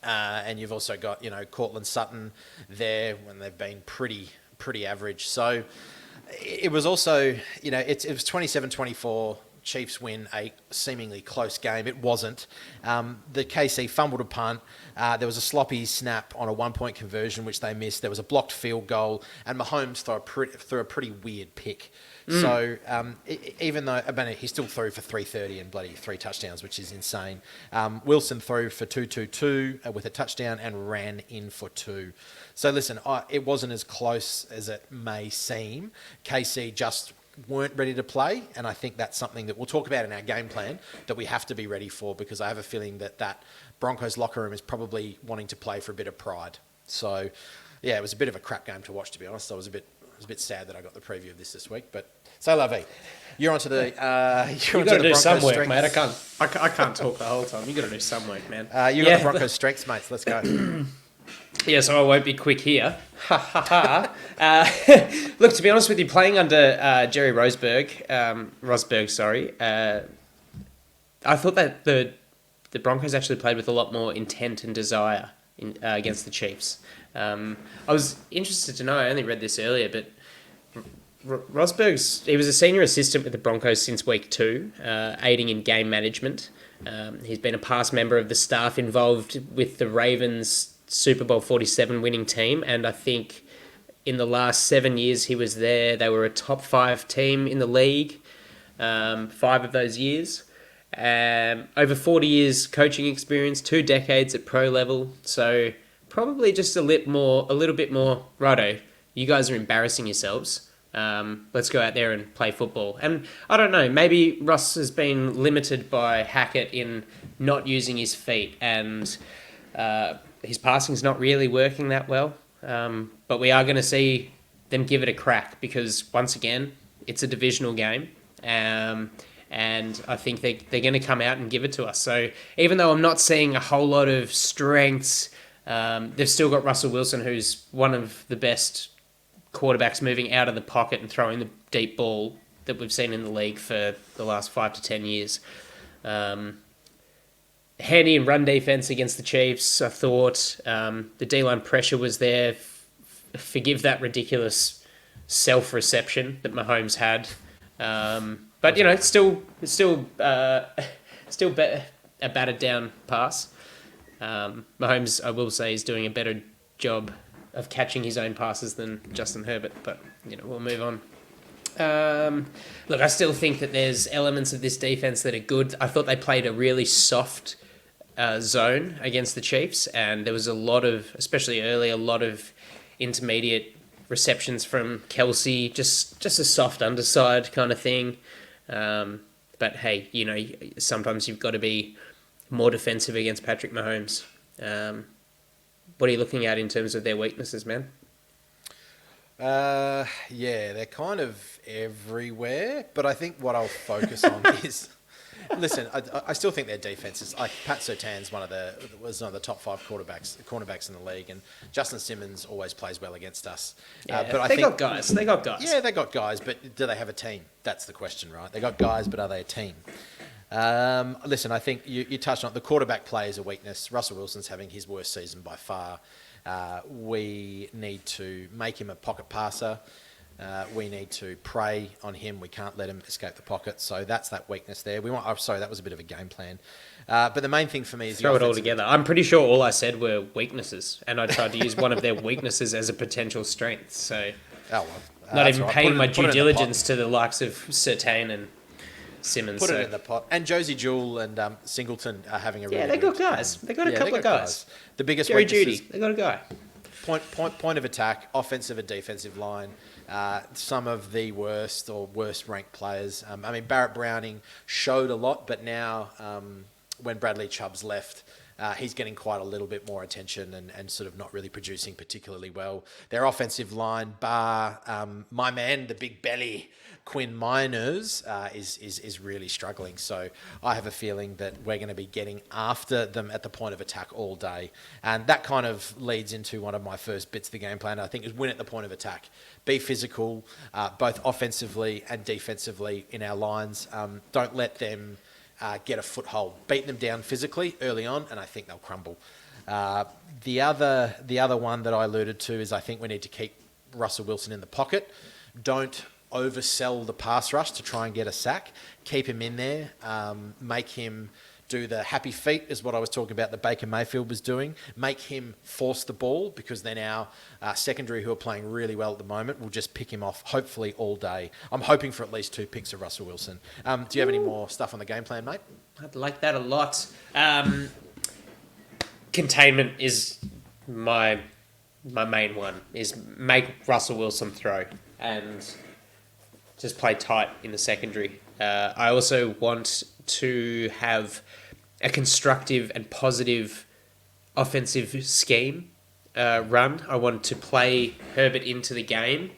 and you've also got, Cortland Sutton there when they've been pretty average. So it was also, it was 27-24. Chiefs win a seemingly close game. It wasn't. The KC fumbled a punt. There was a sloppy snap on a 1-point conversion, which they missed. There was a blocked field goal, and Mahomes threw a pretty weird pick. So even though he still threw for 330 and bloody 3 touchdowns, which is insane. Wilson threw for 222 with a touchdown and ran in for 2. So listen, it wasn't as close as it may seem. KC just weren't ready to play, and I think that's something that we'll talk about in our game plan that we have to be ready for, because I have a feeling that Broncos locker room is probably wanting to play for a bit of pride. So yeah, it was a bit of a crap game to watch, to be honest. I was a bit sad that I got the preview of this week, but so La Vie. You're onto the you got to do some work, strengths. Mate. I can't talk the whole time. You got to do some work, man. You got the Broncos strengths, mates. Let's go. Yeah, so I won't be quick here. Look, to be honest with you, playing under Jerry Rosberg, I thought that the Broncos actually played with a lot more intent and desire against the Chiefs. I was interested to know, I only read this earlier, but he was a senior assistant with the Broncos since week 2, aiding in game management. He's been a past member of the staff involved with the Ravens' Super Bowl 47 winning team, and I think in the last 7 years he was there, they were a top 5 team in the league, 5 of those years. Over 40 years coaching experience, 2 decades at pro level, so probably just a little bit more, righto, you guys are embarrassing yourselves. Let's go out there and play football. And I don't know, maybe Russ has been limited by Hackett in not using his feet, and his passing's not really working that well. But we are going to see them give it a crack, because once again, it's a divisional game. And I think they're going to come out and give it to us. So even though I'm not seeing a whole lot of strengths, they've still got Russell Wilson, who's one of the best quarterbacks moving out of the pocket and throwing the deep ball that we've seen in the league for the last 5 to 10 years. Handy and run defense against the Chiefs, I thought. The D-line pressure was there. Forgive that ridiculous self-reception that Mahomes had. But, it's still a battered down pass. Mahomes, I will say, is doing a better job of catching his own passes than Justin Herbert, but, we'll move on. Look, I still think that there's elements of this defense that are good. I thought they played a really soft zone against the Chiefs, and there was especially early, a lot of intermediate receptions from Kelsey, just a soft underside kind of thing. But hey, you know, sometimes you've got to be more defensive against Patrick Mahomes. What are you looking at in terms of their weaknesses, man? Yeah, they're kind of everywhere, but I think what I'll focus on is, listen, I still think their defense is, like, Pat Surtain's one of the top 5 cornerbacks in the league, and Justin Simmons always plays well against us. Yeah, but I they think, got guys. They got guys. Yeah, they got guys, but do they have a team? That's the question, right? They got guys, but are they a team? Listen, I think you touched on it. The quarterback play is a weakness. Russell Wilson's having his worst season by far. We need to make him a pocket passer. We need to prey on him. We can't let him escape the pocket. So that's that weakness there. That was a bit of a game plan. But the main thing for me is throw it all together. I'm pretty sure all I said were weaknesses, and I tried to use one of their weaknesses as a potential strength. So, not even paying my due diligence to the likes of Surtain and Simmons. Put it in the pot. And Josie Jewell and Singleton are having a really they got guys. They got a couple of guys. The biggest Jerry weaknesses, Jeudy, they got a guy. Point of attack, offensive and defensive line. Some of the worst ranked players. I mean, Barrett Browning showed a lot, but now when Bradley Chubb's left, he's getting quite a little bit more attention and sort of not really producing particularly well. Their offensive line, bar my man, the big belly, Quinn Miners, is really struggling. So I have a feeling that we're going to be getting after them at the point of attack all day. And that kind of leads into one of my first bits of the game plan, I think, is win at the point of attack. Be physical, both offensively and defensively in our lines. Don't let them get a foothold. Beat them down physically early on, and I think they'll crumble. The other one that I alluded to is I think we need to keep Russell Wilson in the pocket. Don't oversell the pass rush to try and get a sack. Keep him in there. Make him do the happy feet, is what I was talking about that Baker Mayfield was doing. Make him force the ball, because then our secondary, who are playing really well at the moment, will just pick him off, hopefully, all day. I'm hoping for at least 2 picks of Russell Wilson. Do you have any more stuff on the game plan, mate? I'd like that a lot. Containment is my main one, is make Russell Wilson throw and just play tight in the secondary. I also want to have a constructive and positive offensive scheme run. I want to play Herbert into the game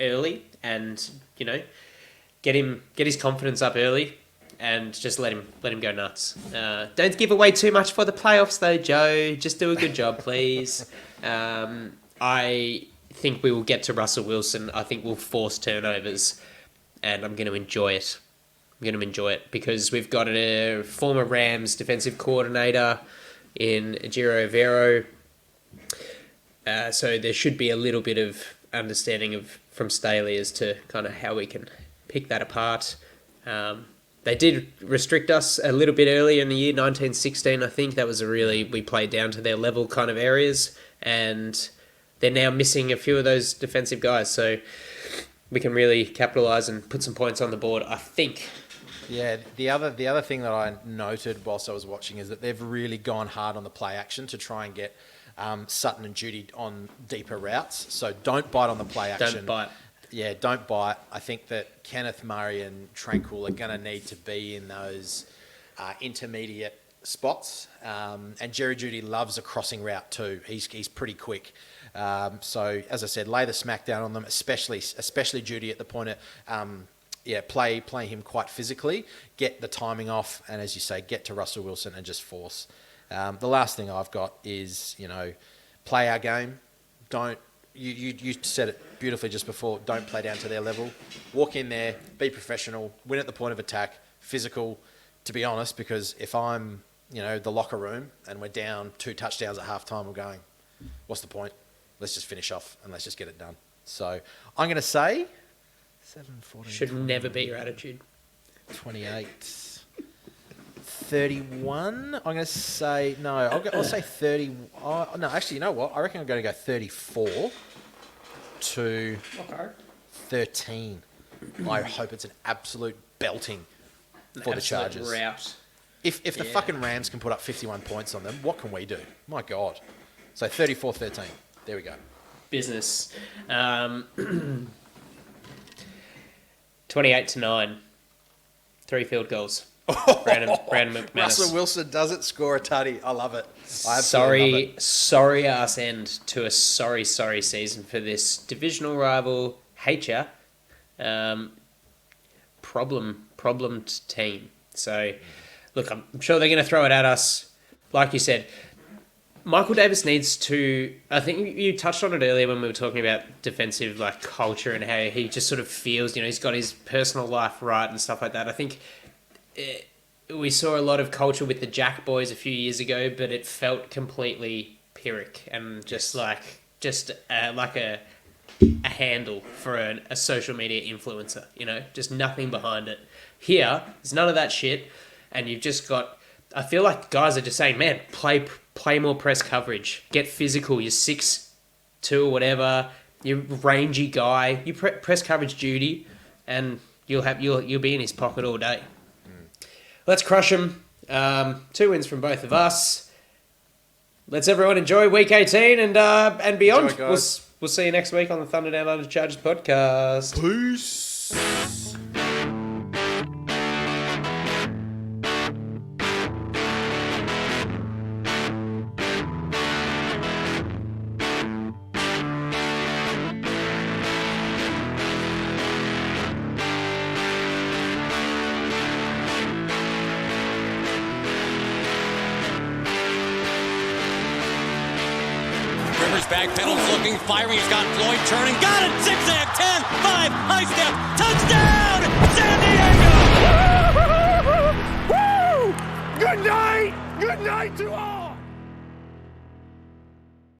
early and, you know, get his confidence up early and just let him go nuts. Don't give away too much for the playoffs though, Joe. Just do a good job, please. I think we will get to Russell Wilson. I think we'll force turnovers, and I'm going to enjoy it. Because we've got a former Rams defensive coordinator in Giro Vero. So there should be a little bit of understanding from Staley as to kind of how we can pick that apart. They did restrict us a little bit earlier in the year, 1916, I think. That was we played down to their level kind of areas, and they're now missing a few of those defensive guys. So we can really capitalise and put some points on the board, I think. Yeah, the other thing that I noted whilst I was watching is that they've really gone hard on the play action to try and get Sutton and Judy on deeper routes. So don't bite on the play action. Don't bite. Yeah, don't bite. I think that Kenneth Murray and Tranquil are going to need to be in those intermediate spots. And Jerry Judy loves a crossing route too. He's pretty quick. So as I said, lay the smack down on them, especially Judy at the point of play him quite physically, get the timing off, and as you say, get to Russell Wilson and just force. The last thing I've got is, play our game. You said it beautifully just before, don't play down to their level. Walk in there, be professional, win at the point of attack, physical, to be honest, because if I'm, the locker room and we're down 2 touchdowns at halftime, I'm going, what's the point? Let's just finish off and let's just get it done. So I'm going to say 7, 14, should never be your attitude. 28, 31. I'm going to say, no, I'll say 30. No, actually, you know what? I reckon I'm going to go 34 to 13. I hope it's an absolute belting for the Chargers. Rout. If the fucking Rams can put up 51 points on them, what can we do? My God. So 34-13. There we go. business. 28-9. 3 field goals. Brandon McManus. Russell Wilson doesn't score a tutty. I love it. I absolutely love it. Sorry ass end to a sorry season for this divisional rival. Hate ya. Problemed team. So, look, I'm sure they're going to throw it at us. Like you said, Michael Davis needs to... I think you touched on it earlier when we were talking about defensive culture and how he just sort of feels, he's got his personal life right and stuff like that. I think we saw a lot of culture with the Jack boys a few years ago, but it felt completely Pyrrhic and just like a handle for a social media influencer, just nothing behind it. Here, there's none of that shit, and you've just got... I feel like guys are just saying, man, play more press coverage, get physical. You're 6'2" or whatever. You're a rangy guy. You press coverage duty, and you'll be in his pocket all day. Let's crush him. 2 wins from both of us. Let's everyone enjoy Week 18 and beyond. Enjoy, guys. We'll see you next week on the Thunder Down Under Chargers podcast. Peace. Back pedals looking, firing, he's got Floyd turning, got it, zigzag, 10, 5, high step, touchdown, San Diego! Woo! Good night to all!